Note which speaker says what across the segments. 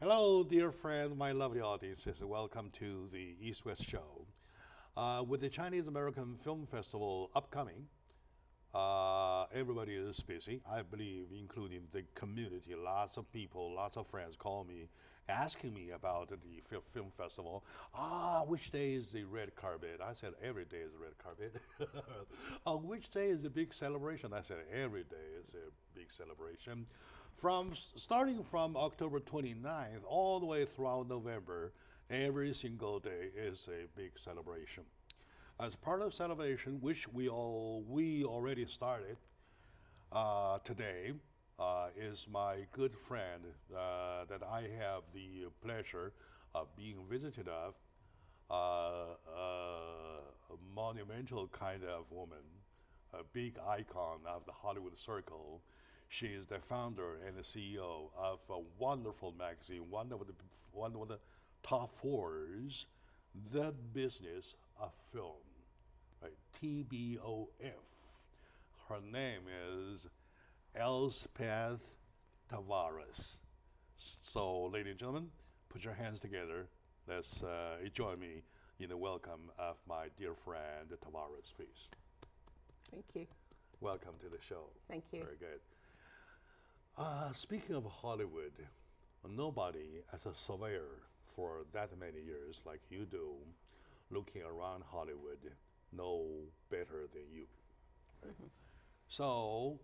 Speaker 1: Hello, dear friends, my lovely audiences. Welcome to the East-West Show. With the Chinese-American Film Festival upcoming, everybody is busy, I believe, including the community. Lots of people, lots of friends call me, asking me about the film festival. Which day is the red carpet? I said, every day is the red carpet. Which day is a big celebration? I said, every day is a big celebration. Starting from October 29th all the way throughout November, every single day is a big celebration. As part of celebration, which we already started today, is my good friend that I have the pleasure of being visited of, a monumental kind of woman, a big icon of the Hollywood circle. She is the founder and the CEO of a wonderful magazine, one of the top fours, The Business of Film, right? TBOF. Her name is Elspeth Tavares. So, ladies and gentlemen, put your hands together. Let's join me in the welcome of my dear friend Tavares, please.
Speaker 2: Thank you.
Speaker 1: Welcome to the show.
Speaker 2: Thank you.
Speaker 1: Very good. Speaking of Hollywood, nobody as a surveyor for that many years like you do, looking around Hollywood, know better than you. Right? Mm-hmm. So,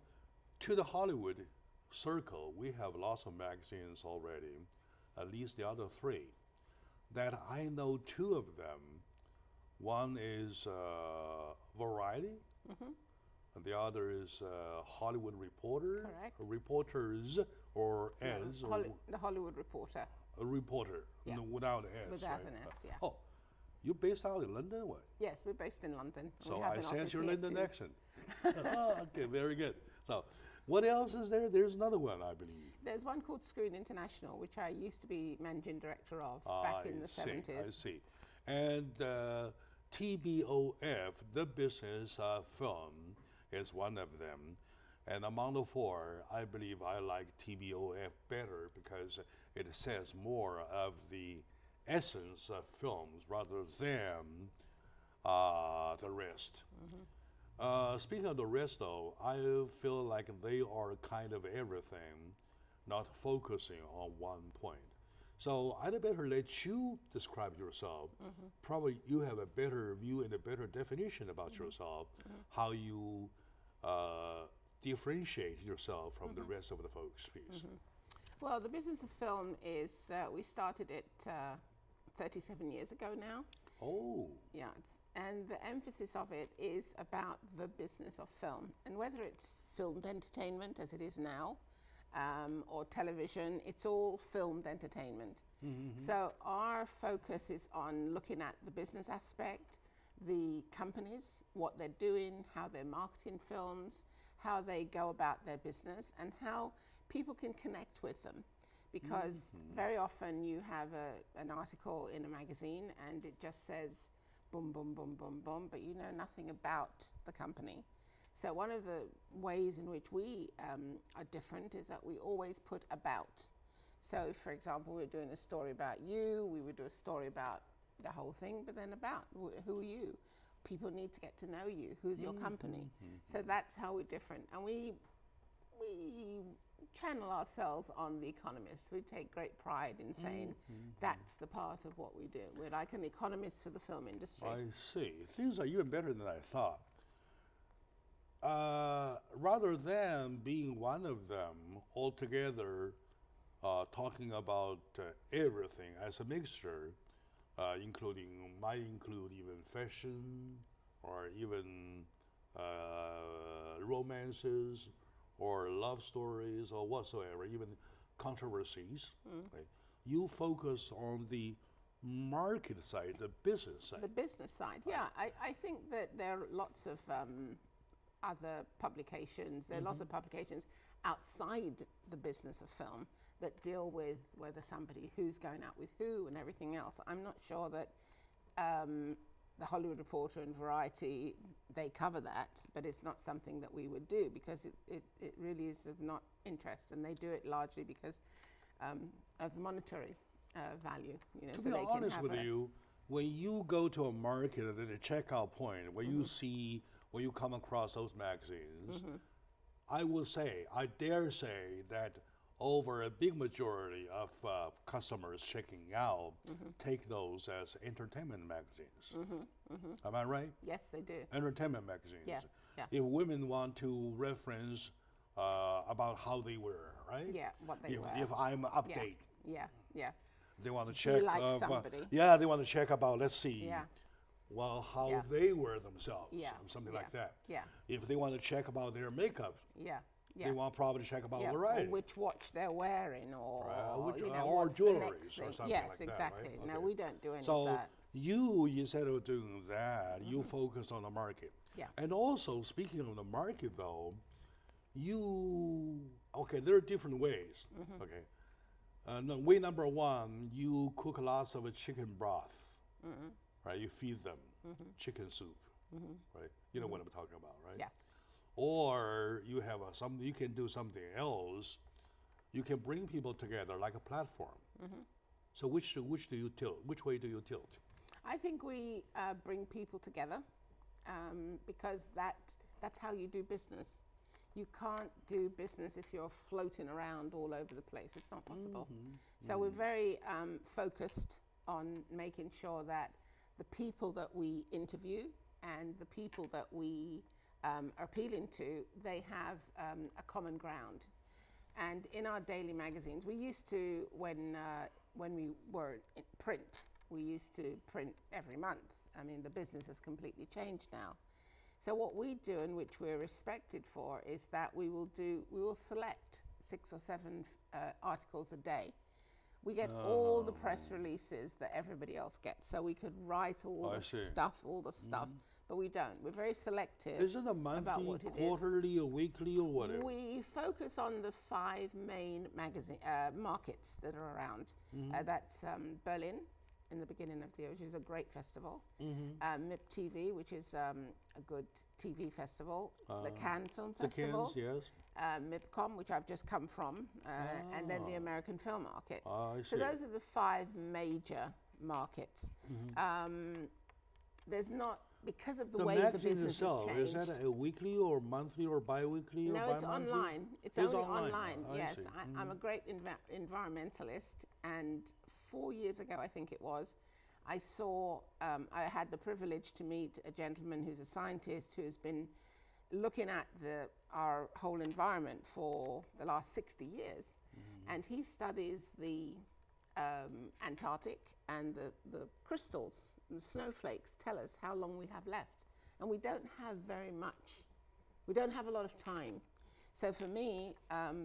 Speaker 1: to the Hollywood circle, we have lots of magazines already, at least the other three. That I know two of them. One is Variety. Mm-hmm. And the other is Hollywood Reporter.
Speaker 2: Correct.
Speaker 1: Reporters, or as.
Speaker 2: The Hollywood Reporter.
Speaker 1: A reporter,
Speaker 2: yeah.
Speaker 1: No, without an S.
Speaker 2: Without
Speaker 1: right?
Speaker 2: an S, yeah.
Speaker 1: Oh, you're based out in London, what?
Speaker 2: Yes, we're based in London.
Speaker 1: So I sense your London
Speaker 2: too.
Speaker 1: accent. Okay, very good. So, what else is there? There's another one, I believe.
Speaker 2: There's one called Screen International, which I used to be managing director of back in the 70s.
Speaker 1: I see. And TBOF, The Business of Film, is one of them. And among the four, I believe I like TBOF better because it says more of the essence of films rather than the rest. Mm-hmm. Speaking of the rest, though, I feel like they are kind of everything, not focusing on one point. So I'd better let you describe yourself. Mm-hmm. Probably you have a better view and a better definition about mm-hmm. yourself, mm-hmm. how you differentiate yourself from mm-hmm. the rest of the folks, please. Mm-hmm.
Speaker 2: Well, the business of film is, we started it 37 years ago now.
Speaker 1: Oh.
Speaker 2: Yeah, and the emphasis of it is about the business of film. And whether it's filmed entertainment, as it is now, or television, it's all filmed entertainment. Mm-hmm. So our focus is on looking at the business aspect, the companies, what they're doing, how they're marketing films, how they go about their business, and how people can connect with them. Because mm-hmm. very often you have an article in a magazine and it just says boom, boom, boom, boom, boom, but you know nothing about the company. So one of the ways in which we are different is that we always put about. So if, for example, we're doing a story about you, we would do a story about the whole thing, but then about who are you? People need to get to know you. Who's your company? Mm-hmm. So that's how we're different. And we channel ourselves on The Economist. We take great pride in saying mm-hmm. that's the path of what we do. We're like an economist for the film industry.
Speaker 1: I see. Things are even better than I thought. Rather than being one of them altogether, talking about everything as a mixture, might include even fashion or even romances or love stories or whatsoever, even controversies. Right? You focus on the market side, the business side.
Speaker 2: The business side, yeah. I think that there are lots of other publications. There are mm-hmm. lots of publications outside the business of film that deal with whether who's going out with who and everything else. I'm not sure that the Hollywood Reporter and Variety, they cover that, but it's not something that we would do because it really is of not interest, and they do it largely because of monetary value. You know,
Speaker 1: To
Speaker 2: so
Speaker 1: be
Speaker 2: they can
Speaker 1: honest
Speaker 2: have
Speaker 1: with you, when you go to a market at the checkout point, when you see, when you come across those magazines, I will say, I dare say that over a big majority of customers checking out take those as entertainment magazines. Am I right?
Speaker 2: Yes, they do.
Speaker 1: Entertainment magazines.
Speaker 2: Yeah, yeah.
Speaker 1: If women want to reference about how they wear, right?
Speaker 2: Yeah, what they wear.
Speaker 1: If I'm update.
Speaker 2: Yeah, yeah.
Speaker 1: They want to
Speaker 2: Do you
Speaker 1: check.
Speaker 2: like somebody?
Speaker 1: Yeah, they want to check about, let's see,
Speaker 2: Yeah.
Speaker 1: well, how
Speaker 2: Yeah.
Speaker 1: they wear themselves,
Speaker 2: Yeah.
Speaker 1: something
Speaker 2: Yeah.
Speaker 1: like that.
Speaker 2: Yeah.
Speaker 1: If they want to check about their makeup,
Speaker 2: Yeah, yeah.
Speaker 1: they want probably to check about
Speaker 2: Yeah,
Speaker 1: variety.
Speaker 2: or which watch they're wearing, or
Speaker 1: Which-
Speaker 2: you know,
Speaker 1: or
Speaker 2: what's the
Speaker 1: jewelry
Speaker 2: next
Speaker 1: or
Speaker 2: thing.
Speaker 1: something
Speaker 2: Yes,
Speaker 1: like that,
Speaker 2: exactly.
Speaker 1: right?
Speaker 2: No,
Speaker 1: Okay.
Speaker 2: we don't do any
Speaker 1: So
Speaker 2: of that.
Speaker 1: you, instead of doing that, you focus on the market.
Speaker 2: Yeah.
Speaker 1: And also, speaking of the market, though, okay, there are different ways. Okay. Way number one, you cook lots of chicken broth, right? You feed them chicken soup, right? You know what I'm talking about, right?
Speaker 2: Yeah.
Speaker 1: Or you have you can do something else. You can bring people together like a platform. So which do you tilt? Which way do you tilt?
Speaker 2: I think we bring people together because that's how you do business. You can't do business if you're floating around all over the place. It's not possible. So we're very focused on making sure that the people that we interview and the people that we are appealing to, they have a common ground. And in our daily magazines, we used to, when we were in print, we used to print every month. I mean, the business has completely changed now. So what we do, and which we're respected for, is that we will select 6 or 7 articles a day. We get all the press releases that everybody else gets, so we could write all the stuff, but we don't. We're very selective.
Speaker 1: Is it a
Speaker 2: about
Speaker 1: monthly,
Speaker 2: what it
Speaker 1: quarterly, or weekly, or whatever?
Speaker 2: We focus on the 5 main markets that are around. That's Berlin in the beginning of the year, which is a great festival. MIP TV, which is a good TV festival. The Cannes Film Festival.
Speaker 1: The Cannes, yes.
Speaker 2: MIPCOM, which I've just come from, and then the American Film Market.
Speaker 1: I
Speaker 2: So
Speaker 1: see.
Speaker 2: those are the 5 major markets. There's not, because of the way the
Speaker 1: magazine
Speaker 2: business
Speaker 1: itself,
Speaker 2: has
Speaker 1: is
Speaker 2: changed.
Speaker 1: that a weekly or monthly or bi-weekly?
Speaker 2: No,
Speaker 1: or
Speaker 2: it's
Speaker 1: bi-monthly?
Speaker 2: online. It's
Speaker 1: It's
Speaker 2: only
Speaker 1: online.
Speaker 2: online.
Speaker 1: I
Speaker 2: Yes,
Speaker 1: see.
Speaker 2: I'm a great environmentalist, and 4 years ago, I think it was, I had the privilege to meet a gentleman who's a scientist who has been looking at our whole environment for the last 60 years, and he studies the Antarctic, and the crystals, the snowflakes tell us how long we have left, and we don't have very much. We don't have a lot of time. So for me,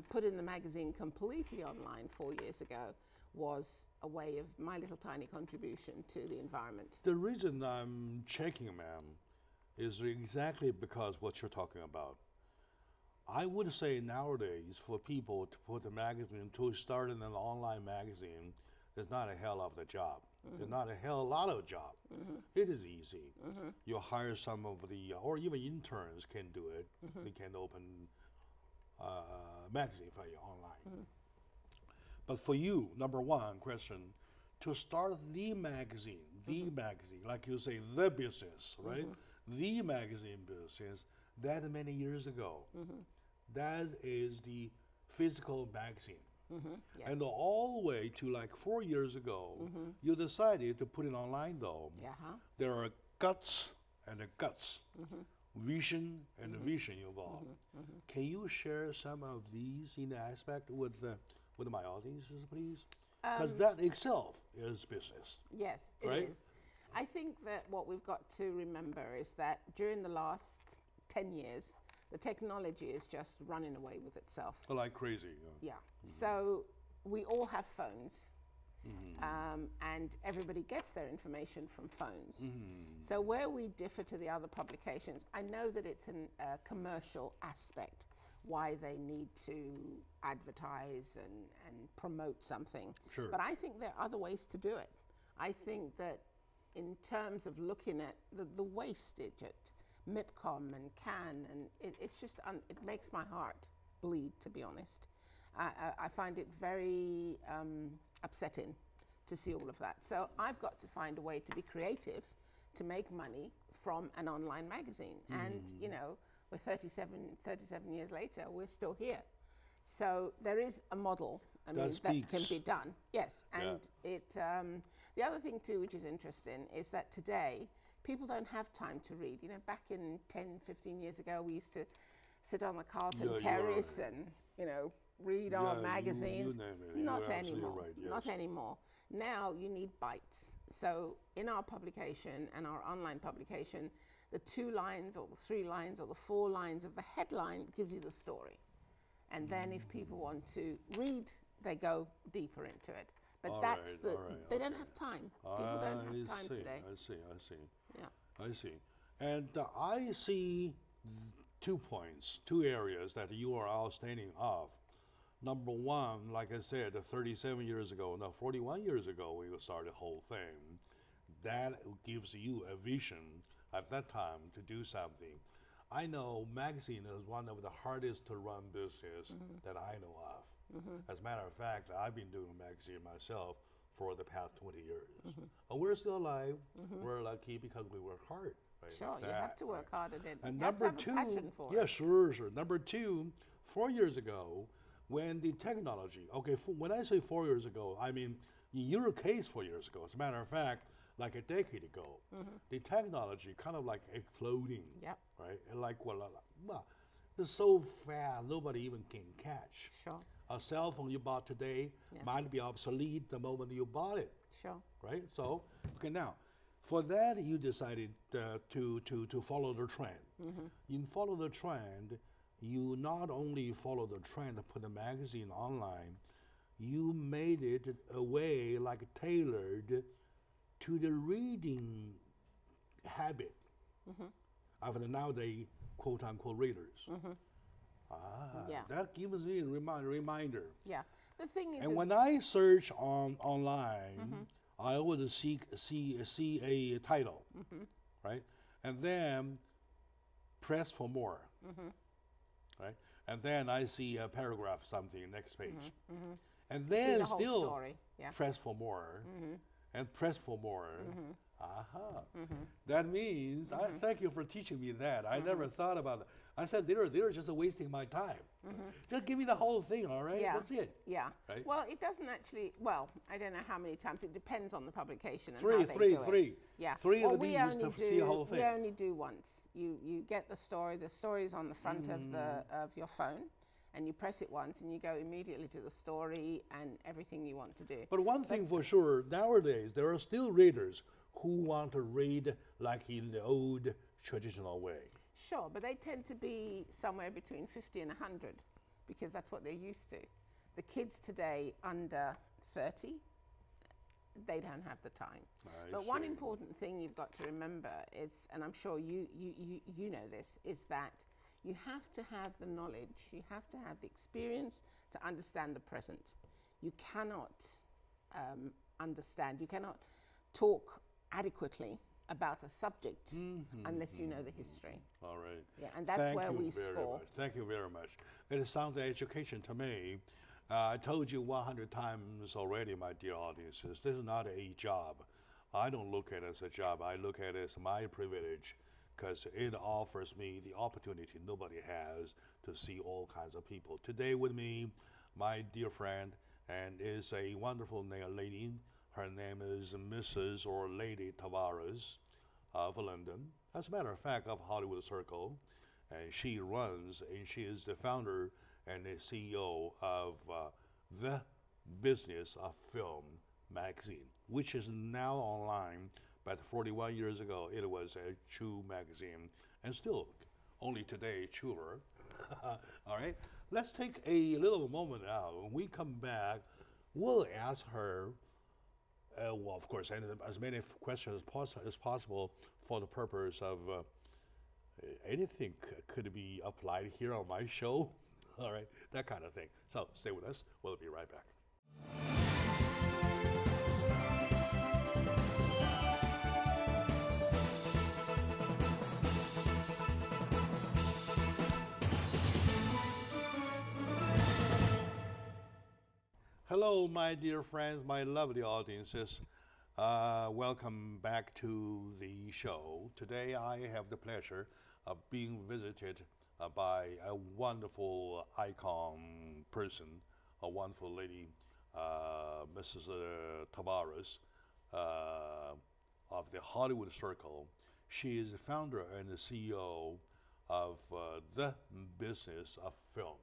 Speaker 2: putting the magazine completely online 4 years ago was a way of my little tiny contribution to the environment.
Speaker 1: The reason I'm checking, ma'am, is exactly because what you're talking about. I would say nowadays for people to put the magazine, to start in an online magazine, is not a hell of a job. It's not a hell lot of job. It is easy. You hire some of the, or even interns can do it. They can open a magazine for you online. But for you, number one question, to start the magazine, like you say, the business, right? The magazine business, that many years ago, that is the physical magazine.
Speaker 2: Yes.
Speaker 1: And all the way to like 4 years ago, you decided to put it online though. There are guts and the guts, vision and the vision involved. Can you share some of these in the aspect with my audiences, please? Because that itself is business.
Speaker 2: Yes, it
Speaker 1: right?
Speaker 2: is. I think that what we've got to remember is that during the last 10 years, the technology is just running away with itself.
Speaker 1: Like crazy.
Speaker 2: Yeah. So we all have phones, and everybody gets their information from phones. So where we differ to the other publications, I know that it's a commercial aspect, why they need to advertise and promote something.
Speaker 1: Sure.
Speaker 2: But I think there are other ways to do it. I think that in terms of looking at the wastage at MIPCOM and Cannes, and it's just, it makes my heart bleed, to be honest. I find it very upsetting to see all of that. So I've got to find a way to be creative to make money from an online magazine. And, you know, we're 37 years later, we're still here. So there is a model, I mean, that can be done. Yes, and the other thing too, which is interesting, is that today, people don't have time to read. You know, back in 10, 15 years ago, we used to sit on the Carlton Terrace and, you know, read our magazines. Not anymore. Right, yes. Not anymore. Now you need bites. So in our publication and our online publication, the 2 lines or the 3 lines or the 4 lines of the headline gives you the story. And then if people want to read, they go deeper into it. But that's they don't have time. People don't have time today.
Speaker 1: I see.
Speaker 2: Yeah.
Speaker 1: I see. And I see 2 points, 2 areas that you are outstanding of. Number one, like I said, 37 years ago, no, 41 years ago, we started the whole thing. That gives you a vision at that time to do something. I know magazine is one of the hardest to run business that I know of. As a matter of fact, I've been doing magazine myself for the past 20 years. And we're still alive. We're lucky because we work hard. Right?
Speaker 2: Sure, you have to work hard at it.
Speaker 1: And
Speaker 2: you
Speaker 1: number
Speaker 2: have to have a passion for it.
Speaker 1: Sure. Number 2, 4 years ago, when the technology, when I say 4 years ago, I mean, in your case 4 years ago, as a matter of fact, like a decade ago, the technology kind of like exploding, right? And like, it's so fast, nobody even can catch.
Speaker 2: Sure.
Speaker 1: A cell phone you bought today might be obsolete the moment you bought it.
Speaker 2: Sure.
Speaker 1: Right? So, now, for that you decided to follow the trend. You follow the trend, you not only follow the trend to put the magazine online, you made it a way like tailored to the reading habit of the nowadays quote-unquote readers. That gives me a reminder.
Speaker 2: Yeah, the thing is,
Speaker 1: and when I search online, I always see a title, right? And then press for more, right? And then I see a paragraph, something, next page. And then still press for more, and press for more. That means, I thank you for teaching me that. I never thought about that. I said, they're just wasting my time. Just give me the whole thing, all right?
Speaker 2: Yeah.
Speaker 1: That's it.
Speaker 2: Yeah.
Speaker 1: Right?
Speaker 2: Well, it doesn't actually, I don't know how many times. It depends on the publication and how they do it.
Speaker 1: Three.
Speaker 2: Yeah.
Speaker 1: Three of these to see the whole thing.
Speaker 2: We only do once. You get the story. The story is on the front of your phone. And you press it once and you go immediately to the story and everything you want to do.
Speaker 1: But one thing for sure, nowadays, there are still readers who want to read like in the old traditional way.
Speaker 2: Sure, but they tend to be somewhere between 50 and 100 because that's what they're used to. The kids today under 30, they don't have the time. But one important thing you've got to remember is, and I'm sure you know this, is that you have to have the knowledge, you have to have the experience to understand the present. You cannot you cannot talk adequately about a subject unless you know the history.
Speaker 1: All right.
Speaker 2: Yeah, and that's where we score.
Speaker 1: Thank you very much. It sounds like education to me. I told you 100 times already, my dear audiences, this is not a job. I don't look at it as a job. I look at it as my privilege, because it offers me the opportunity nobody has to see all kinds of people. Today with me, my dear friend, and is a wonderful lady. Her name is Mrs. or Lady Tavares of London. As a matter of fact, of Hollywood Circle. And she runs, and she is the founder and the CEO of The Business of Film magazine, which is now online. But 41 years ago, it was a true magazine, and still, only today, truer. All right, let's take a little moment now. When we come back, we'll ask her, well, of course, as many questions as possible for the purpose of anything could be applied here on my show. All right, that kind of thing. So stay with us. We'll be right back. Hello, my dear friends, my lovely audiences. Welcome back to the show. Today I have the pleasure of being visited by a wonderful icon person, a wonderful lady, Mrs. Tavares of the Hollywood Circle. She is the founder and the CEO of The Business of Film,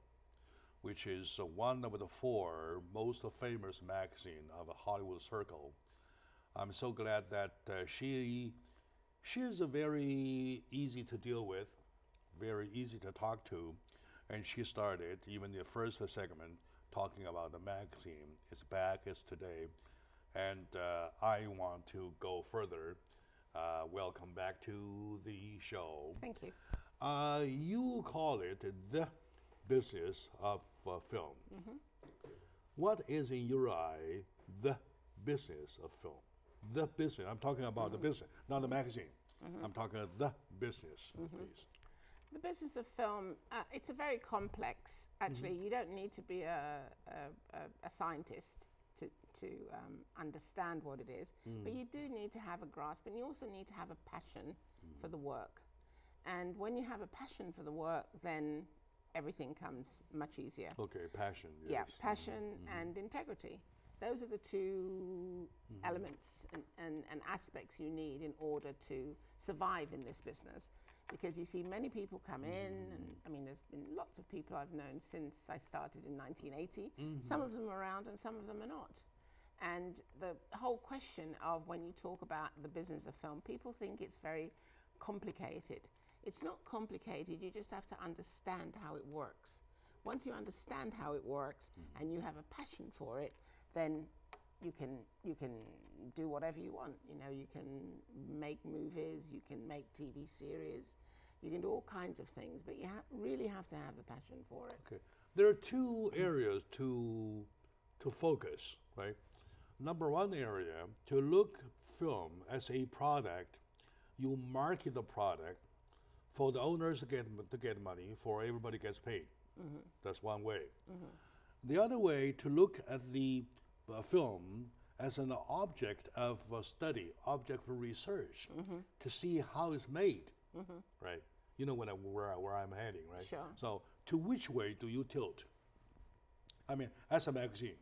Speaker 1: which is one of the 4 most famous magazines of the Hollywood Circle. I'm so glad that she is a very easy to deal with, very easy to talk to, and she started even the first segment talking about the magazine. It's back, it's today, and I want to go further. Welcome back to the show.
Speaker 2: Thank you.
Speaker 1: You call it The Business of Film. Mm-hmm. What is in your eye the business of film? The business. I'm talking about the business, not the magazine. I'm talking about the business, please.
Speaker 2: The business of film, it's a very complex, actually. You don't need to be a scientist to understand what it is, but you do need to have a grasp, and you also need to have a passion for the work. And when you have a passion for the work, then everything comes much easier.
Speaker 1: Okay, passion. Yes.
Speaker 2: Yeah, passion and integrity. Those are the 2 elements and aspects you need in order to survive in this business. Because you see many people come in, and I mean, there's been lots of people I've known since I started in 1980. Some of them are around and some of them are not. And the whole question of when you talk about the business of film, people think it's very complicated. It's not complicated, you just have to understand how it works. Once you understand how it works and you have a passion for it, then you can do whatever you want. You know, you can make movies, you can make TV series, you can do all kinds of things, but you really have to have the passion for it.
Speaker 1: Okay. There are 2 areas to focus, right? Number 1 area, to look film as a product, you market the product for the owners to get money, for everybody gets paid. That's one way. The other way, to look at the film as an object of study, object for research, to see how it's made, right? You know where I'm heading, right?
Speaker 2: Sure.
Speaker 1: So, to which way do you tilt? I mean, as a magazine.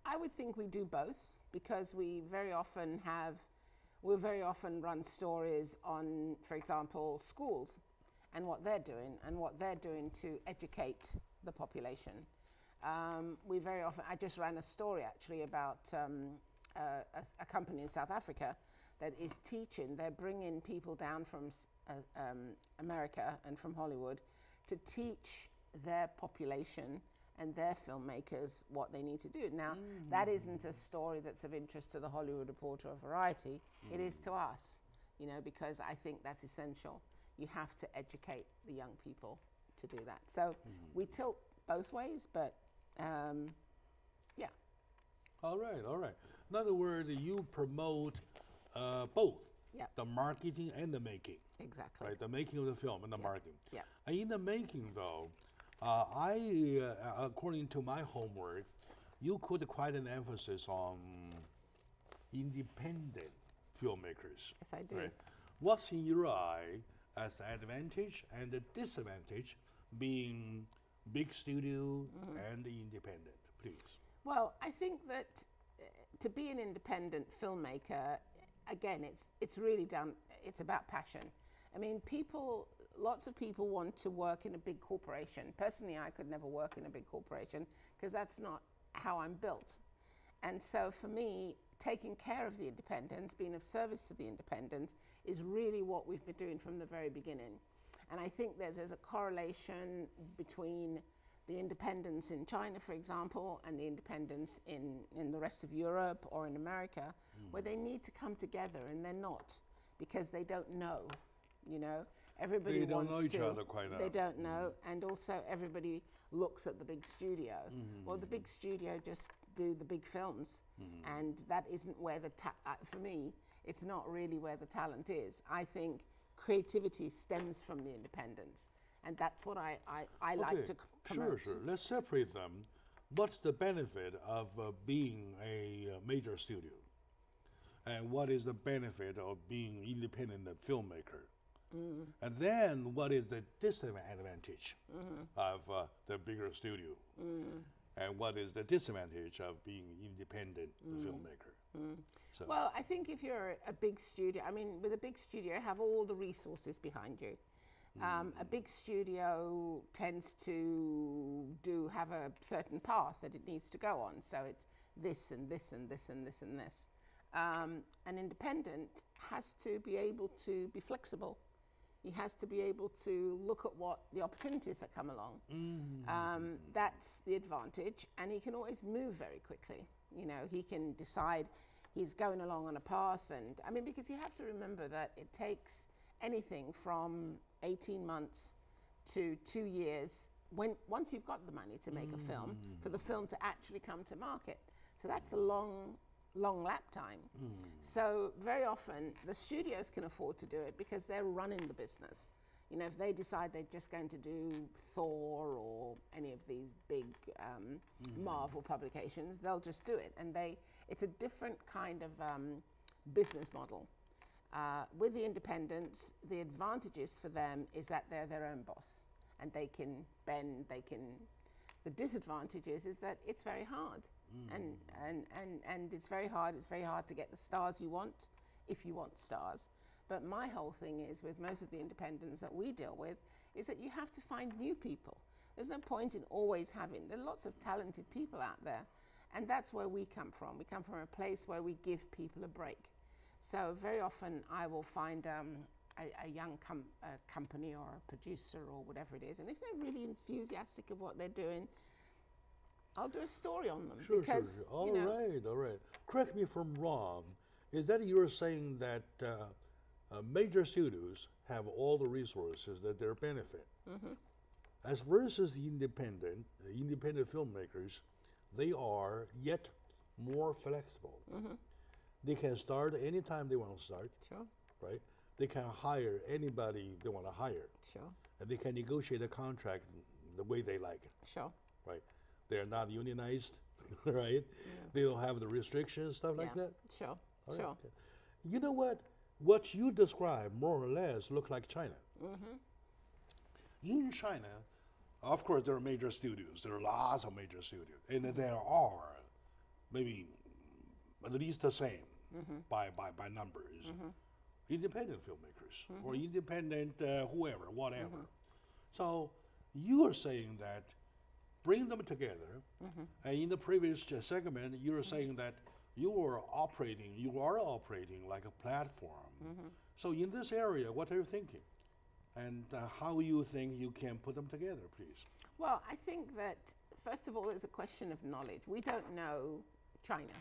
Speaker 2: I would think we do both, because we very often run stories on, for example, schools and what they're doing to educate the population. We very often, I just ran a story actually about a company in South Africa that is teaching, they're bringing people down from America and from Hollywood to teach their population and their filmmakers what they need to do. Now, that isn't a story that's of interest to the Hollywood Reporter or Variety. It is to us, you know, because I think that's essential. You have to educate the young people to do that. So we tilt both ways, but yeah.
Speaker 1: All right. In other words, you promote both.
Speaker 2: Yeah.
Speaker 1: The marketing and the making.
Speaker 2: Exactly.
Speaker 1: Right, the making of the film and the marketing.
Speaker 2: Yeah.
Speaker 1: And in the making, though, according to my homework, you put quite an emphasis on independent filmmakers.
Speaker 2: Yes, I do.
Speaker 1: Right? What's in your eye as the advantage and the disadvantage being big studio and independent, please?
Speaker 2: Well, I think that to be an independent filmmaker, again, it's really it's about passion. I mean, lots of people want to work in a big corporation. Personally, I could never work in a big corporation because that's not how I'm built. And so for me, taking care of the independents, being of service to the independents, is really what we've been doing from the very beginning. And I think there's a correlation between the independents in China, for example, and the independents in the rest of Europe or in America, where they need to come together, and they're not, because they don't know, you know. Everybody
Speaker 1: they don't
Speaker 2: wants
Speaker 1: know each
Speaker 2: to,
Speaker 1: other quite enough.
Speaker 2: They don't know, and also everybody looks at the big studio. Well, the big studio just do the big films, and that isn't where for me, it's not really where the talent is. I think creativity stems from the independence, and that's what I like to promote.
Speaker 1: Sure. Let's separate them. what's the benefit of being a major studio? And what is the benefit of being independent filmmaker? And then what is the disadvantage of the bigger studio? And what is the disadvantage of being independent filmmaker? So
Speaker 2: Well, I think if you're a big studio, I mean, with a big studio, you have all the resources behind you. A big studio tends to have a certain path that it needs to go on. So it's this and this and this and this and this. An independent has to be able to be flexible. He has to be able to look at what the opportunities that come along. That's the advantage, and he can always move very quickly. You know, he can decide he's going along on a path, and I mean, because you have to remember that it takes anything from 18 months to 2 years once you've got the money to make a film, for the film to actually come to market. So that's a long lap time. So very often the studios can afford to do it because they're running the business. You know, if they decide they're just going to do Thor or any of these big Marvel publications, they'll just do it. And it's a different kind of business model. With the independents, the advantages for them is that they're their own boss and they can bend, the disadvantages is that it's very hard. And it's very hard. It's very hard to get the stars you want, if you want stars. But my whole thing is, with most of the independents that we deal with, is that you have to find new people. There's no point in always there are lots of talented people out there, and that's where we come from. We come from a place where we give people a break. So very often I will find a young company or a producer or whatever it is, and if they're really enthusiastic of what they're doing, I'll do a story on them.
Speaker 1: Sure,
Speaker 2: because,
Speaker 1: sure. All right. Correct me if I'm wrong. Is that you're saying that major studios have all the resources that their benefit? As versus the independent filmmakers, they are yet more flexible. They can start anytime they want to start.
Speaker 2: Sure.
Speaker 1: Right? They can hire anybody they want to hire.
Speaker 2: Sure.
Speaker 1: And they can negotiate a contract the way they like it.
Speaker 2: Sure.
Speaker 1: Right? They're not unionized, right?
Speaker 2: Yeah.
Speaker 1: They don't have the restrictions, stuff like that.
Speaker 2: Sure.
Speaker 1: All
Speaker 2: Sure.
Speaker 1: right, okay. You know what? What you describe more or less look like China. In China, of course, there are major studios. There are lots of major studios, and there are maybe at least the same by numbers. Independent filmmakers or independent whoever, whatever. So you are saying that bring them together, and in the previous segment, you were saying that you are operating like a platform. So in this area, what are you thinking? And how you think you can put them together, please?
Speaker 2: Well, I think that, first of all, it's a question of knowledge. We don't know China,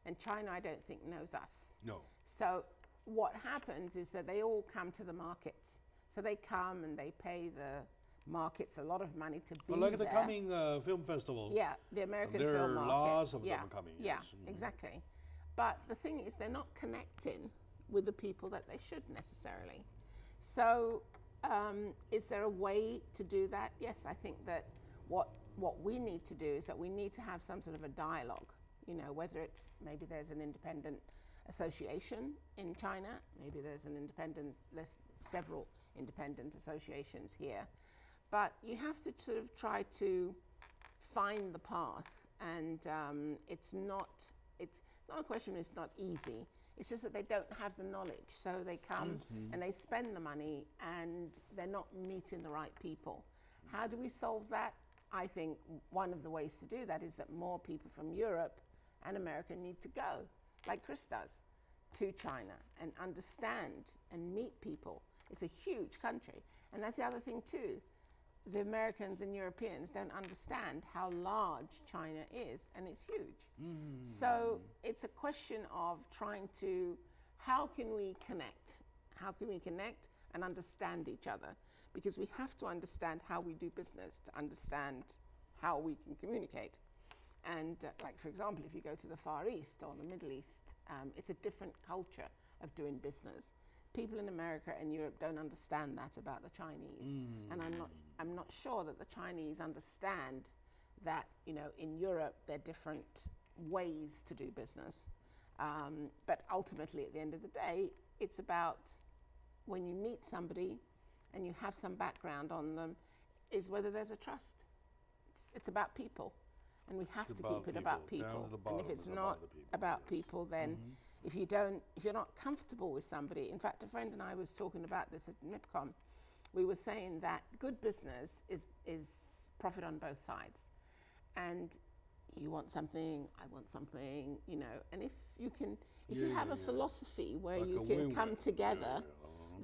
Speaker 2: and China, I don't think, knows us.
Speaker 1: No.
Speaker 2: So what happens is that they all come to the markets. So they come and they pay the markets a lot of money to be
Speaker 1: But like
Speaker 2: there.
Speaker 1: the coming film festival.
Speaker 2: Yeah, the American
Speaker 1: there
Speaker 2: film
Speaker 1: are
Speaker 2: market.
Speaker 1: lots of them coming.
Speaker 2: Yeah,
Speaker 1: Yes.
Speaker 2: exactly. But the thing is, they're not connecting with the people that they should necessarily. So is there a way to do that? Yes, I think that what we need to do is that we need to have some sort of a dialogue, you know, whether it's maybe there's an independent association in China, maybe there's several independent associations here. But you have to sort of try to find the path, and it's not a question, it's not easy. It's just that they don't have the knowledge. So they come and they spend the money and they're not meeting the right people. How do we solve that? I think one of the ways to do that is that more people from Europe and America need to go, like Chris does, to China and understand and meet people. It's a huge country. And that's the other thing too. The Americans and Europeans don't understand how large China is, and it's huge. So it's a question of trying to, how can we connect? How can we connect and understand each other? Because we have to understand how we do business to understand how we can communicate. And like, for example, if you go to the Far East or the Middle East, it's a different culture of doing business. People in America and Europe don't understand that about the Chinese. And I'm not sure that the Chinese understand that, you know, in Europe, there are different ways to do business. But ultimately, at the end of the day, it's about when you meet somebody and you have some background on them, is whether there's a trust. It's about people. And we have to keep it about people. And if it's not about people, then if you're not comfortable with somebody, in fact, a friend and I was talking about this at MIPCOM, we were saying that good business is profit on both sides. And you want something, I want something, you know, and if you have a philosophy where like you can come together,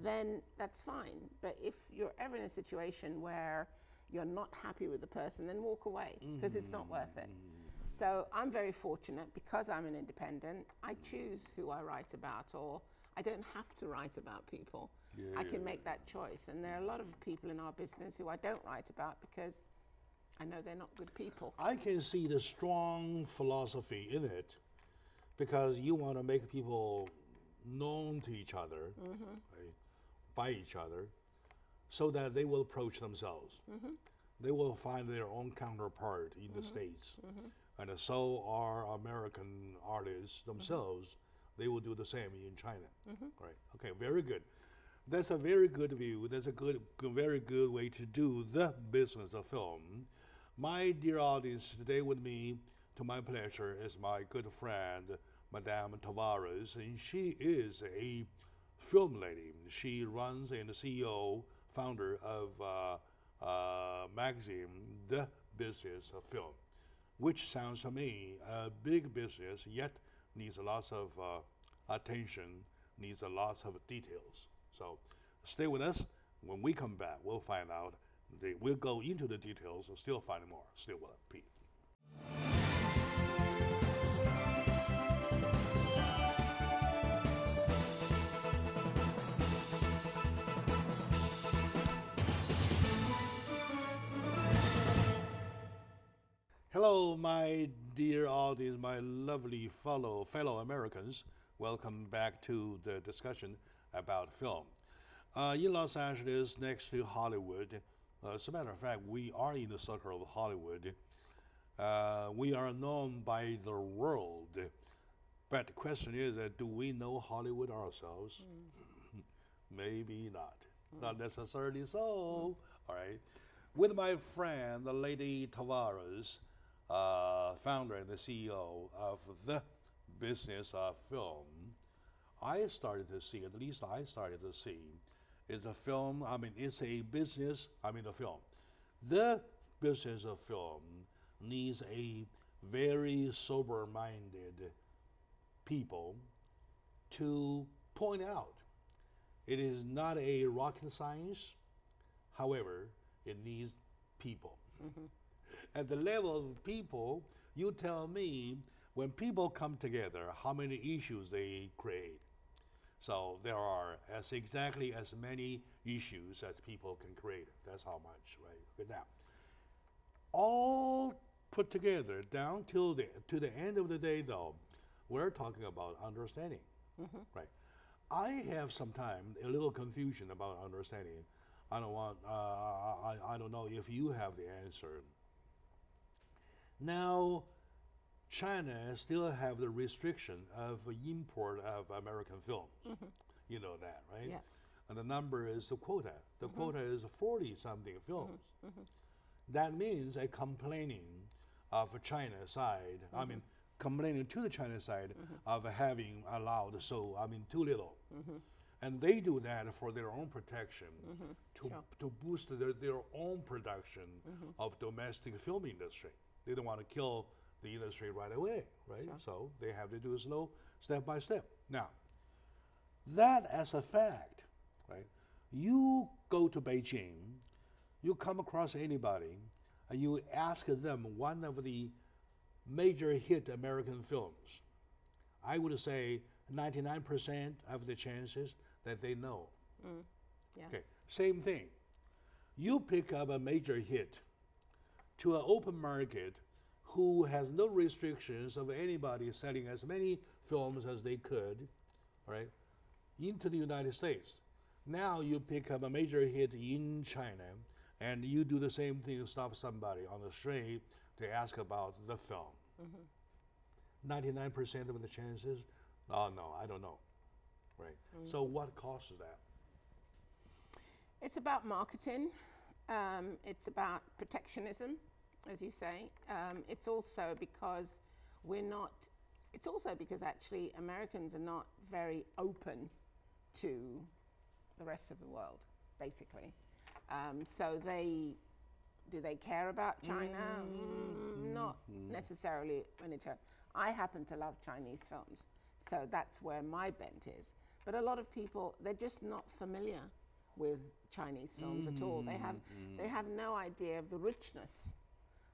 Speaker 2: then that's fine. But if you're ever in a situation where you're not happy with the person, then walk away, because it's not worth it. So I'm very fortunate because I'm an independent. I choose who I write about, or I don't have to write about people. I can make that choice. And there are a lot of people in our business who I don't write about because I know they're not good people.
Speaker 1: I can see the strong philosophy in it, because you want to make people known to each other, right, by each other, so that they will approach themselves. They will find their own counterpart in the States. And so are American artists themselves. They will do the same in China. Right. Okay, very good. That's a very good view. That's a very good way to do the business of film. My dear audience, today with me, to my pleasure, is my good friend, Madame Tavares, and she is a film lady. She runs and the CEO, founder of magazine, The Business of Film, which sounds to me a big business, yet needs lots of attention, needs lots of details. So stay with us. When we come back, we'll find out. We'll go into the details and still find more. Still with us, Pete. Hello, my dear audience, my lovely fellow Americans. Welcome back to the discussion about film. In Los Angeles, next to Hollywood, as a matter of fact, we are in the circle of Hollywood. We are known by the world. But the question is, do we know Hollywood ourselves? Maybe not. Not necessarily so. All right. With my friend, the lady Tavares, founder and the CEO of The Business of Film, I started to see, at least I started to see, is a film, it's a business, a film. The business of film needs a very sober-minded people to point out. It is not a rocket science, however, it needs people. At the level of people, you tell me, when people come together, how many issues they create. So there are exactly as many issues as people can create. That's how much, right? Okay, now, all put together down to the end of the day, though, we're talking about understanding, right? I have sometimes a little confusion about understanding. I don't know if you have the answer. Now, China still have the restriction of import of American films. You know that, right?
Speaker 2: Yeah.
Speaker 1: And the number is the quota. The quota is 40-something films. That means a complaining of China side, complaining to the China side of having allowed too little. And they do that for their own protection, to boost their own production of domestic film industry. They don't want to kill the industry right away, right? Sure. So they have to do it slow, step by step. Now, that as a fact, right? You go to Beijing, you come across anybody, and you ask them one of the major hit American films. I would say 99% of the chances that they know.
Speaker 2: Yeah.
Speaker 1: Okay, same thing. You pick up a major hit to an open market who has no restrictions of anybody selling as many films as they could, right, into the United States. Now you pick up a major hit in China, and you do the same thing, stop somebody on the street they ask about the film. 99% of the chances, oh no, I don't know, right? So what causes that?
Speaker 2: It's about marketing. It's about protectionism, as you say. It's also because it's also because actually Americans are not very open to the rest of the world, basically. So do they care about China? Not necessarily. I happen to love Chinese films, so that's where my bent is. But a lot of people, they're just not familiar with Chinese films at all. They have no idea of the richness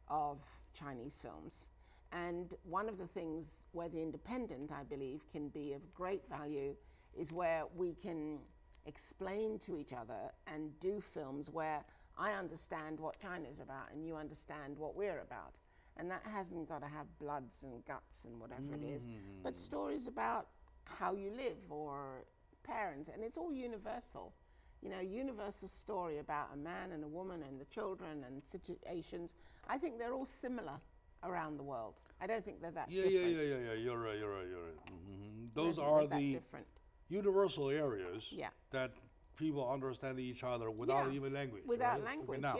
Speaker 2: of Chinese films. And one of the things where The Independent, I believe, can be of great value is where we can explain to each other and do films where I understand what China's about and you understand what we're about. And that hasn't got to have bloods and guts and whatever it is, but stories about how you live or parents, and it's all universal. You know, universal story about a man and a woman and the children and situations. I think they're all similar around the world. I don't think they're that different.
Speaker 1: Yeah. You're right. Those are the universal areas that people understand each other without even language.
Speaker 2: Without language,
Speaker 1: now,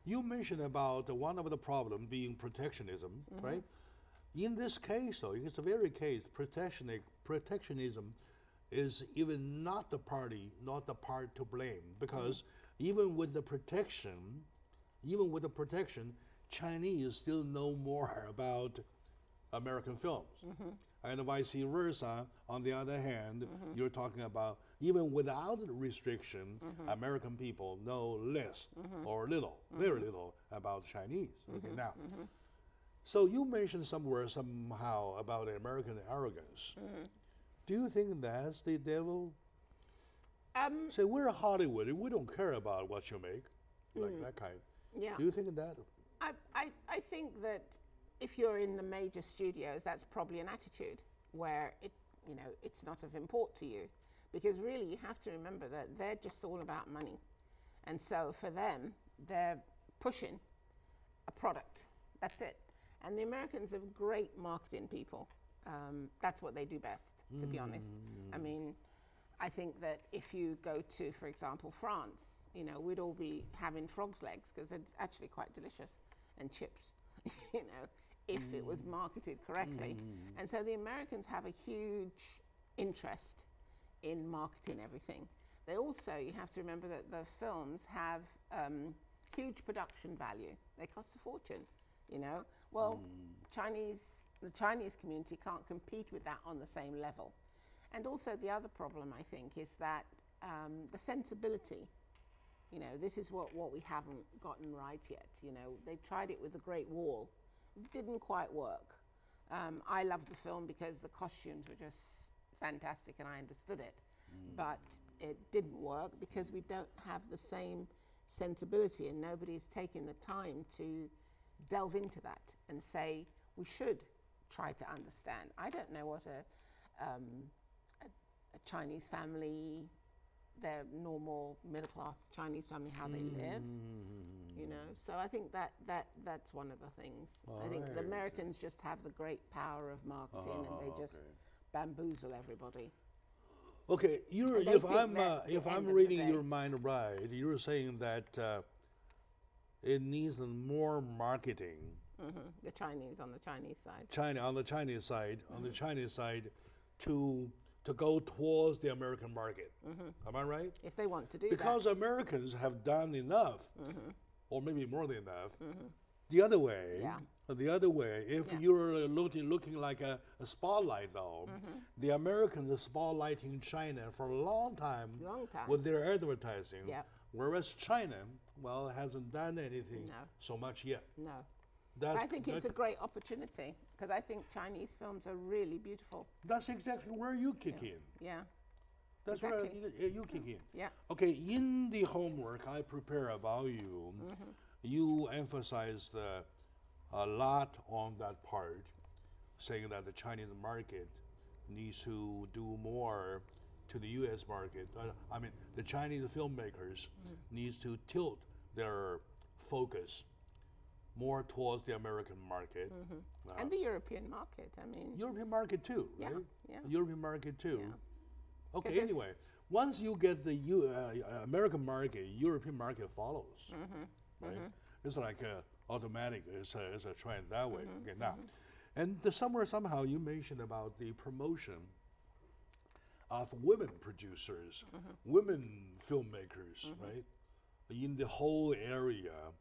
Speaker 1: you mentioned about one of the problems being protectionism, right? In this case, though, it's a very case, protectionism is even not the part to blame, because even with the protection, Chinese still know more about American films. And vice versa, on the other hand, you're talking about even without restriction, American people know less or little, very little about Chinese. Okay, now, so you mentioned somewhere somehow about American arrogance. Do you think that's the devil? Say, we're Hollywood, we don't care about what you make, like that kind.
Speaker 2: Yeah.
Speaker 1: Do you think that?
Speaker 2: I think that if you're in the major studios, that's probably an attitude where it's not of import to you, because really you have to remember that they're just all about money, and so for them they're pushing a product. That's it. And the Americans are great marketing people. That's what they do best, to be honest. I mean, I think that if you go to, for example, France, we'd all be having frog's legs because it's actually quite delicious, and chips, if it was marketed correctly. And so the Americans have a huge interest in marketing everything. They also, you have to remember that the films have huge production value. They cost a fortune, Well, the Chinese community can't compete with that on the same level. And also the other problem, I think, is that the sensibility. This is what we haven't gotten right yet. They tried it with The Great Wall. It didn't quite work. I love the film because the costumes were just fantastic and I understood it. But it didn't work because we don't have the same sensibility, and nobody's taken the time to delve into that and say we should try to understand. I don't know what a Chinese family, their normal middle-class Chinese family, how they live, So I think that's one of the things. I think the Americans just have the great power of marketing, and they just bamboozle everybody.
Speaker 1: Okay, if I'm reading your mind right, you're saying that it needs more marketing.
Speaker 2: The Chinese on the Chinese side.
Speaker 1: On the Chinese side, to go towards the American market. Am I right?
Speaker 2: If they want to do
Speaker 1: because
Speaker 2: that.
Speaker 1: Americans have done enough, or maybe more than enough. The other way, if you're looking like a spotlight, though, the Americans are spotlighting China for a long time with their advertising, whereas China, hasn't done anything so much yet.
Speaker 2: No. I think it's a great opportunity, because I think Chinese films are really beautiful.
Speaker 1: That's exactly where you kick in.
Speaker 2: Yeah.
Speaker 1: That's where you kick in.
Speaker 2: Yeah.
Speaker 1: Okay, in the homework I prepare about you, you emphasized a lot on that part, saying that the Chinese market needs to do more to the U.S. market. The Chinese filmmakers needs to tilt their focus more towards the American market.
Speaker 2: And the European market, I mean.
Speaker 1: European market too,
Speaker 2: Yeah,
Speaker 1: right?
Speaker 2: yeah.
Speaker 1: European market too.
Speaker 2: Yeah.
Speaker 1: Okay, anyway, once you get the American market, European market follows, right? It's like automatic, it's a trend that way. Okay, now, and somehow you mentioned about the promotion of women producers, women filmmakers, right? In the whole area.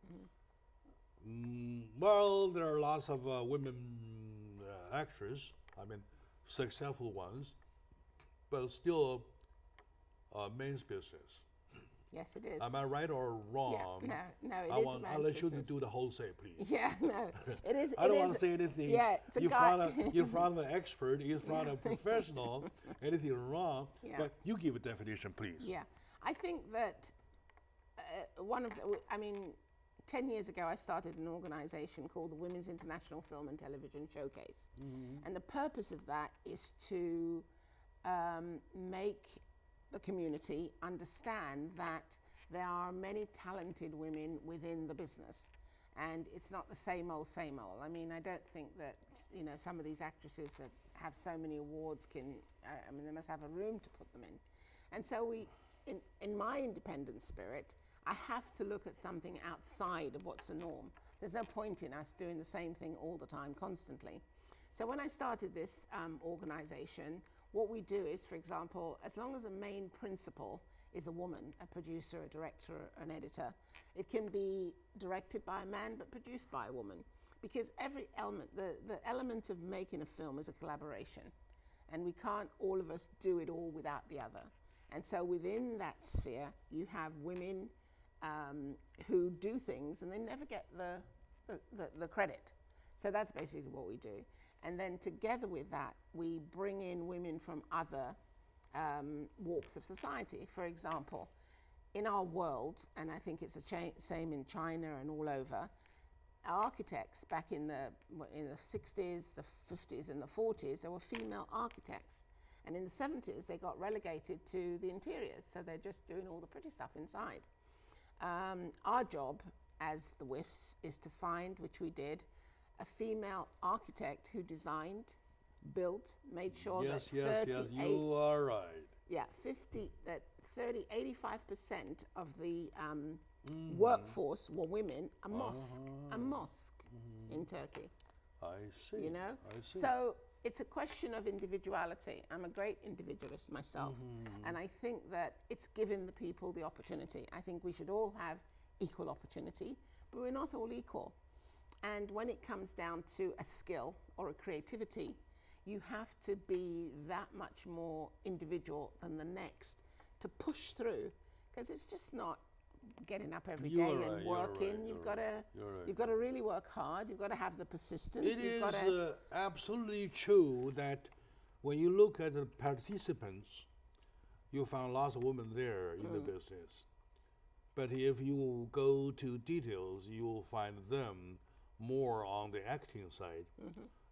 Speaker 1: Well, there are lots of women actors, I mean, successful ones, but still men's business.
Speaker 2: Yes, it is.
Speaker 1: Am I right or wrong?
Speaker 2: Yeah, no, it is a man's
Speaker 1: I'll let you
Speaker 2: business.
Speaker 1: do the whole say, please.
Speaker 2: Yeah, no, it is.
Speaker 1: I don't want to say anything.
Speaker 2: Yeah, it's a
Speaker 1: in
Speaker 2: guy.
Speaker 1: front of an expert, in front of a professional, anything wrong.
Speaker 2: Yeah.
Speaker 1: But you give a definition, please.
Speaker 2: Yeah, I think that I mean, 10 years ago, I started an organization called the Women's International Film and Television Showcase. And the purpose of that is to make the community understand that there are many talented women within the business. And it's not the same old, same old. I mean, I don't think that, you know, some of these actresses that have so many awards I mean, they must have a room to put them in. And so in my independent spirit, I have to look at something outside of what's a norm. There's no point in us doing the same thing all the time, constantly. So when I started this organization, what we do is, for example, as long as the main principal is a woman, a producer, a director, an editor, it can be directed by a man but produced by a woman. Because every element, the element of making a film is a collaboration. And we can't, all of us, do it all without the other. And so within that sphere, you have women who do things and they never get the credit. So that's basically what we do. And then together with that, we bring in women from other walks of society. For example, in our world, and I think it's the same in China and all over, architects back in the 60s, the 50s and the 40s, there were female architects. And in the 70s, they got relegated to the interiors. So they're just doing all the pretty stuff inside. Our job as the WIFs is to find, which we did, a female architect who designed, built, made sure that 38,
Speaker 1: you are right.
Speaker 2: Yeah, 85% of the workforce were women, a mosque in Turkey.
Speaker 1: I see.
Speaker 2: You know?
Speaker 1: I see.
Speaker 2: So it's a question of individuality. I'm a great individualist myself. And I think that it's giving the people the opportunity. I think we should all have equal opportunity, but we're not all equal. And when it comes down to a skill or a creativity, you have to be that much more individual than the next to push through, because it's just not getting up every day and working. You've got to really work hard. You've got to have the persistence.
Speaker 1: It is absolutely true that when you look at the participants, you find lots of women there in the business. But if you go to details, you will find them more on the acting side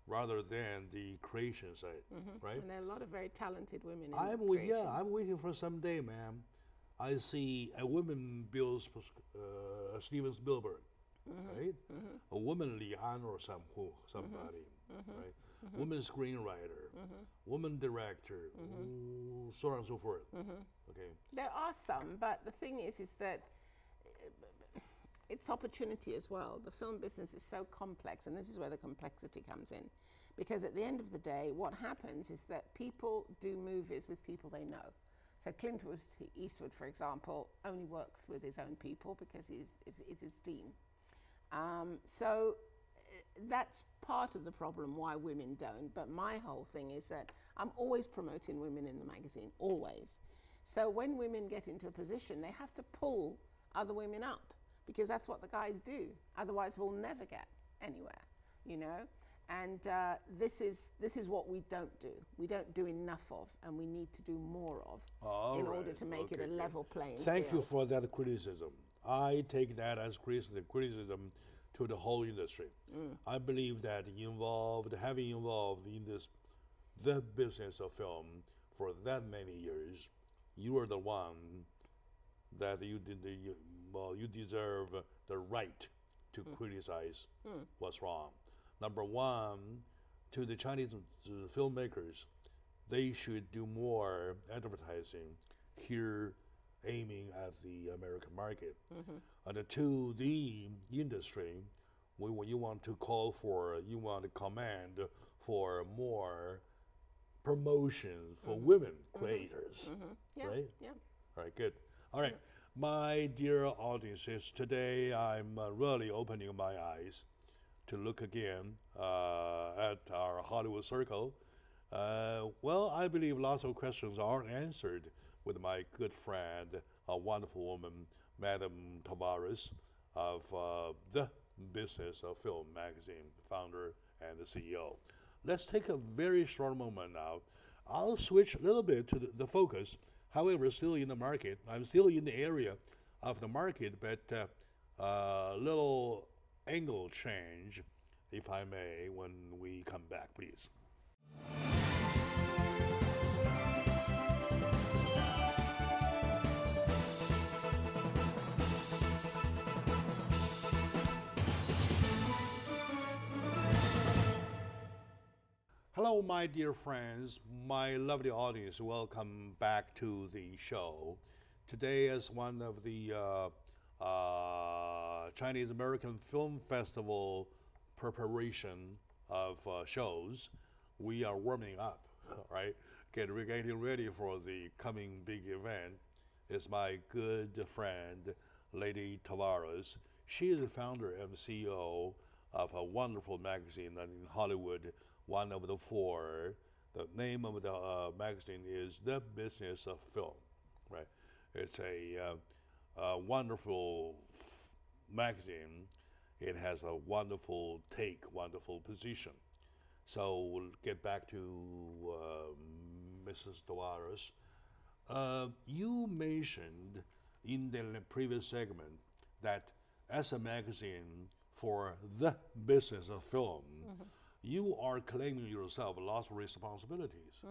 Speaker 1: rather than the creation side, right?
Speaker 2: And there are a lot of very talented women in
Speaker 1: creation. I'm waiting for someday, ma'am. I see a woman builds Steven Spielberg, right? A woman Li Han or somebody, right? Woman screenwriter, woman director, so on and so forth. Okay.
Speaker 2: There are some, but the thing is that it's opportunity as well. The film business is so complex, and this is where the complexity comes in. Because at the end of the day, what happens is that people do movies with people they know. So Clint Eastwood, for example, only works with his own people because it's his team. So that's part of the problem why women don't. But my whole thing is that I'm always promoting women in the magazine, always. So when women get into a position, they have to pull other women up, because that's what the guys do. Otherwise, we'll never get anywhere, you know? And this is what we don't do. We don't do enough of, and we need to do more of in order to make it a level playing field.
Speaker 1: Thank you for that criticism. I take that as criticism to the whole industry. I believe that having involved in the business of film for that many years, you are the one that you deserve the right to criticize what's wrong. Number one, to the Chinese filmmakers, they should do more advertising here, aiming at the American market. And to the industry, you want to call for, you want to command for more promotion for women creators, right?
Speaker 2: Yeah.
Speaker 1: All right, good. All right, my dear audiences, today I'm really opening my eyes to look again at our Hollywood circle. Well, I believe lots of questions are answered with my good friend, a wonderful woman, Madam Tavares of the Business of Film magazine, founder and the CEO. Let's take a very short moment now. I'll switch a little bit to the focus, however, still in the market. I'm still in the area of the market, but little angle change, if I may, when we come back, please. Hello, my dear friends, my lovely audience. Welcome back to the show. Today, as one of the Chinese American Film Festival preparation of shows, we are warming up, right? Getting ready for the coming big event. Is my good friend, Lady Tavares. She is the founder and CEO of a wonderful magazine in Hollywood, one of the four. The name of the magazine is The Business of Film, right? It's a wonderful magazine. It has a wonderful take, wonderful position. So we'll get back to Mrs. Tavares. You mentioned in the previous segment that as a magazine for the business of film, you are claiming yourself lots of responsibilities.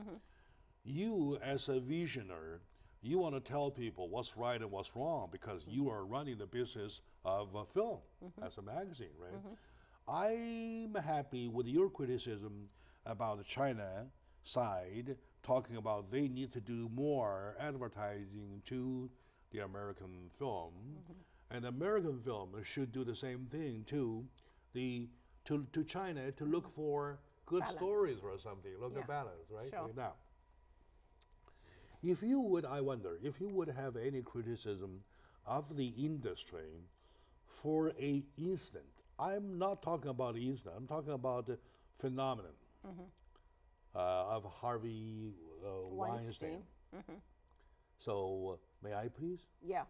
Speaker 1: You, as a visionary, you want to tell people what's right and what's wrong because you are running the business of film as a magazine, right? I'm happy with your criticism about the China side, talking about they need to do more advertising to the American film, and American film should do the same thing to China to look for good stories or something, look at balance, right?
Speaker 2: Sure.
Speaker 1: Now, if you would, I wonder, if you would have any criticism of the industry for an instant, I'm not talking about the instant, I'm talking about the phenomenon of Harvey Weinstein. So, may I please?
Speaker 2: Yeah.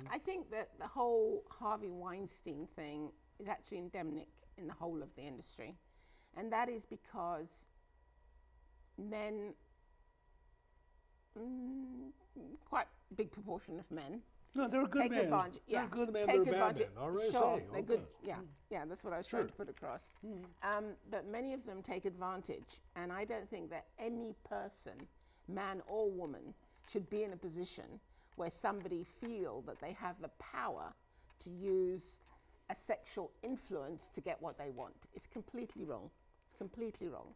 Speaker 2: I think that the whole Harvey Weinstein thing is actually endemic in the whole of the industry. And that is because men, quite a big proportion of men,
Speaker 1: no, they're good
Speaker 2: take
Speaker 1: men.
Speaker 2: advantage.
Speaker 1: They're
Speaker 2: Yeah,
Speaker 1: good men,
Speaker 2: take
Speaker 1: they're bad
Speaker 2: advantage.
Speaker 1: men. All right,
Speaker 2: Sure,
Speaker 1: say,
Speaker 2: they're
Speaker 1: okay.
Speaker 2: good. Yeah, that's what I was trying to put across. But many of them take advantage, and I don't think that any person, man or woman, should be in a position where somebody feel that they have the power to use a sexual influence to get what they want. It's completely wrong. It's completely wrong.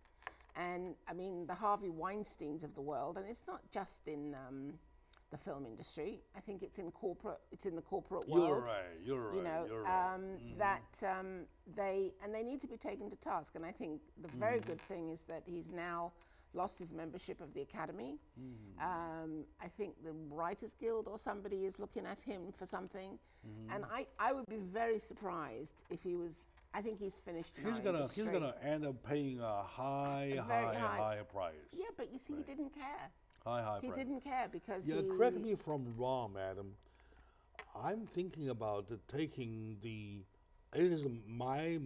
Speaker 2: And I mean, the Harvey Weinsteins of the world, and it's not just in the film industry. I think it's in the corporate world.
Speaker 1: You're right.
Speaker 2: You know,
Speaker 1: you're right.
Speaker 2: that they need to be taken to task. And I think the very good thing is that he's now lost his membership of the Academy. I think the Writers Guild or somebody is looking at him for something. And I would be very surprised if he was. I think he's finished.
Speaker 1: He's gonna end up paying a high price.
Speaker 2: Yeah, but you see, he didn't care.
Speaker 1: High
Speaker 2: He
Speaker 1: price.
Speaker 2: my care because
Speaker 1: Yeah, correct me if I'm wrong, madam. I'm thinking about taking the. It is my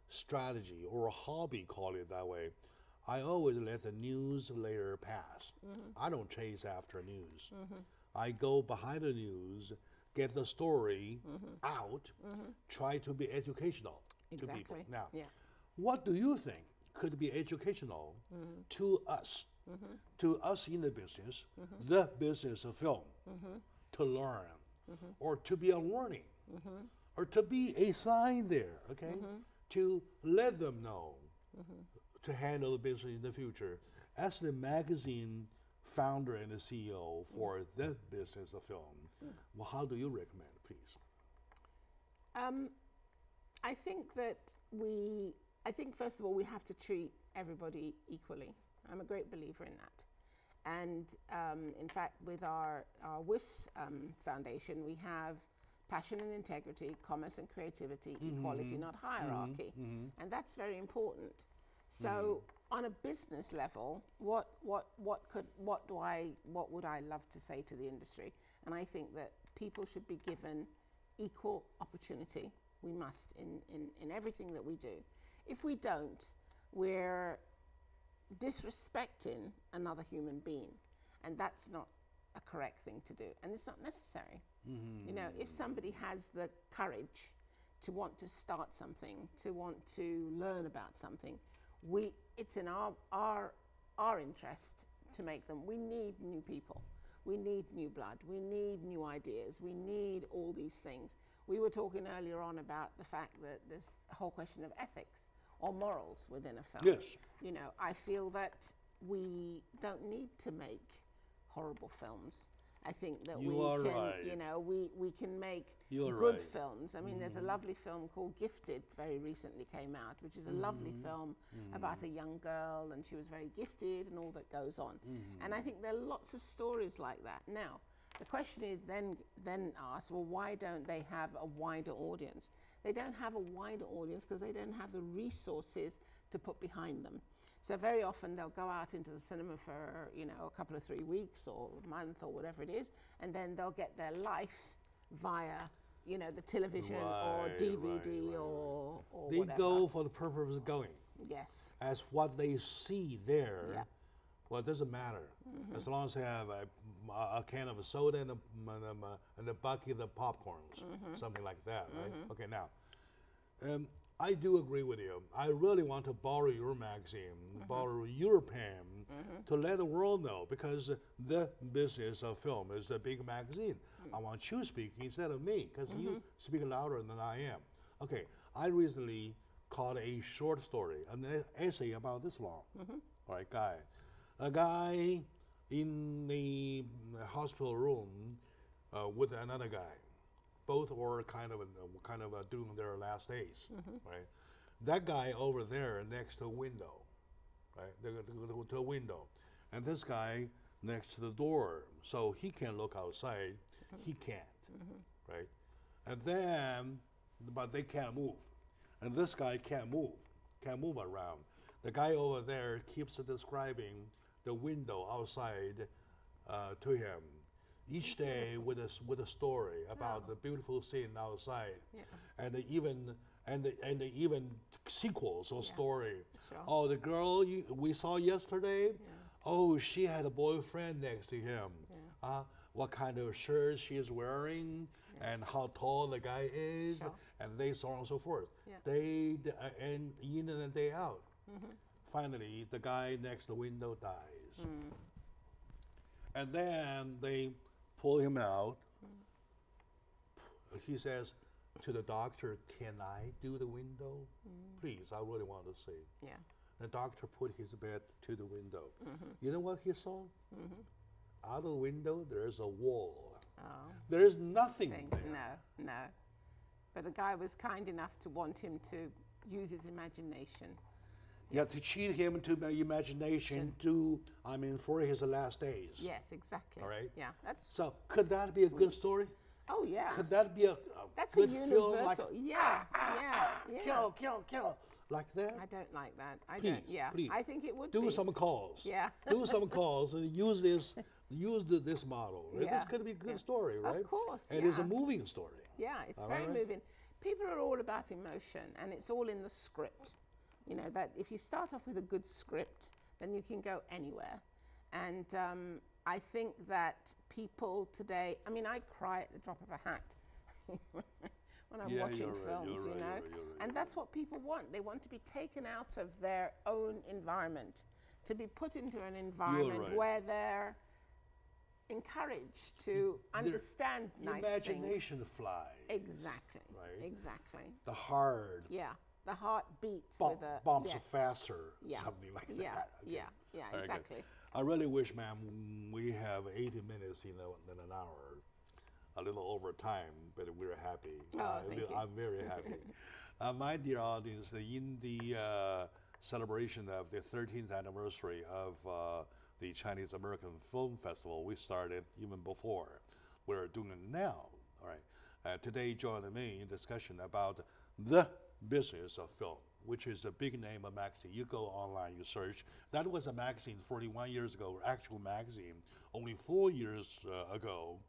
Speaker 1: strategy or hobby, call it that way. I always let the news layer pass. I don't chase after news. I go behind the news, get the story out, try to be educational to people. Now, what do you think could be educational to us in the business, the business of film, to learn, or to be a learning or to be a sign there, okay, to let them know to handle the business in the future. As the magazine founder and the CEO for the business of film, well, how do you recommend, please?
Speaker 2: I think first of all, we have to treat everybody equally. I'm a great believer in that. And in fact, with our WIFS Foundation, we have passion and integrity, commerce and creativity, equality, not hierarchy. And that's very important. So on a business level, what would I love to say to the industry? And I think that people should be given equal opportunity. We must in everything that we do. If we don't, we're disrespecting another human being, and that's not a correct thing to do, and it's not necessary. You know, if somebody has the courage to want to start something, to want to learn about something, it's in our interest to make them. We need new people. We need new blood. We need new ideas. We need all these things. We were talking earlier on about the fact that this whole question of ethics or morals within a film.
Speaker 1: Yes.
Speaker 2: You know, I feel that we don't need to make horrible films. I think that we can make good films. I mean, there's a lovely film called Gifted very recently came out, which is a lovely film about a young girl, and she was very gifted and all that goes on. And I think there are lots of stories like that. Now, the question is then asked, well, why don't they have a wider audience? They don't have a wider audience because they don't have the resources to put behind them. So very often they'll go out into the cinema for, you know, a couple of 3 weeks or a month or whatever it is, and then they'll get their life via, you know, the television or DVD or
Speaker 1: they
Speaker 2: whatever.
Speaker 1: go for the purpose of going.
Speaker 2: Yes.
Speaker 1: As what they see there,
Speaker 2: Yeah.
Speaker 1: well, it doesn't matter. As long as they have a can of soda and a bucket of popcorns, something like that, right? Okay, now, I do agree with you. I really want to borrow your magazine, borrow your pen to let the world know, because the business of film is a big magazine. I want you speaking instead of me, because you speak louder than I am. Okay, I recently caught a short story, an essay about this long. All right, a guy in the hospital room with another guy. Both were kind of doing their last days, right? That guy over there next to a window, right? They're going to go to a window, and this guy next to the door, so he can look outside. He can't, right? And then, but they can't move, and this guy can't move around. The guy over there keeps describing the window outside to him each day with a story about the beautiful scene outside, and even sequels or story.
Speaker 2: Sure.
Speaker 1: Oh, the girl we saw yesterday. Oh, she had a boyfriend next to him. What kind of shirt she is wearing, and how tall the guy is, and they so on and so forth. Day and in and day out. Finally, the guy next to the window dies, and then they pull him out. He says to the doctor, "Can I do the window? Please, I really want to see."
Speaker 2: Yeah.
Speaker 1: The doctor put his bed to the window. You know what he saw? Out of the window, there's a wall.
Speaker 2: Oh.
Speaker 1: There's nothing there.
Speaker 2: No. But the guy was kind enough to want him to use his imagination.
Speaker 1: Yeah, to cheat him into imagination for his last days.
Speaker 2: Yes, exactly.
Speaker 1: All right.
Speaker 2: Yeah, that's
Speaker 1: so. Could that be a good story?
Speaker 2: Oh yeah.
Speaker 1: Could that be a
Speaker 2: that's
Speaker 1: good
Speaker 2: a universal?
Speaker 1: film?
Speaker 2: Yeah.
Speaker 1: Kill, like that.
Speaker 2: I don't like that.
Speaker 1: Please.
Speaker 2: I think it would
Speaker 1: do some calls.
Speaker 2: Yeah.
Speaker 1: Do some calls and use this model. Right?
Speaker 2: Yeah.
Speaker 1: It's going to be a good story, right?
Speaker 2: Of course.
Speaker 1: And it's a moving story.
Speaker 2: Yeah, it's very moving. People are all about emotion, and it's all in the script. You know, that if you start off with a good script, then you can go anywhere. And I think that people today, I mean, I cry at the drop of a hat when I'm watching films, you know. And that's what people want. They want to be taken out of their own environment, to be put into an environment where they're encouraged to understand nice
Speaker 1: imagination
Speaker 2: things.
Speaker 1: flies.
Speaker 2: Exactly.
Speaker 1: Right?
Speaker 2: Exactly.
Speaker 1: The heart
Speaker 2: The heart beats with a
Speaker 1: bumps faster, something like that.
Speaker 2: Yeah,
Speaker 1: Very
Speaker 2: exactly.
Speaker 1: good. I really wish, ma'am, we have 80 minutes in an hour, a little over time, but we're happy.
Speaker 2: Thank you.
Speaker 1: I'm very happy. My dear audience, in the celebration of the 13th anniversary of the Chinese American Film Festival, we started even before. We're doing it now. All right. Today, join me in discussion about the business of film, which is a big name of magazine. You go online, you search. That was a magazine 41 years ago, actual magazine. Only 4 years ago,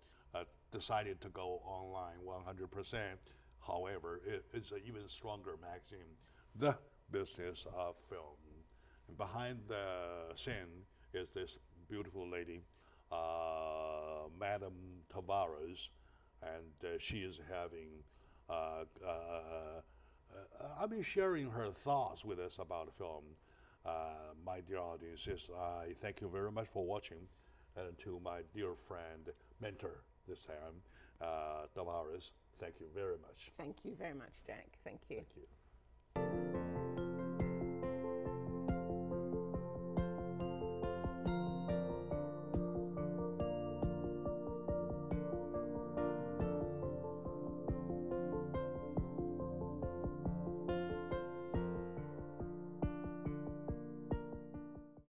Speaker 1: decided to go online 100%. However, it's an even stronger magazine, the business of film. And behind the scene is this beautiful lady, Madame Tavares, and she is having I mean, sharing her thoughts with us about film. My dear audience, I thank you very much for watching. And to my dear friend, mentor this time, Tavares, thank you very much.
Speaker 2: Thank you very much, Jack. Thank you.
Speaker 1: Thank you.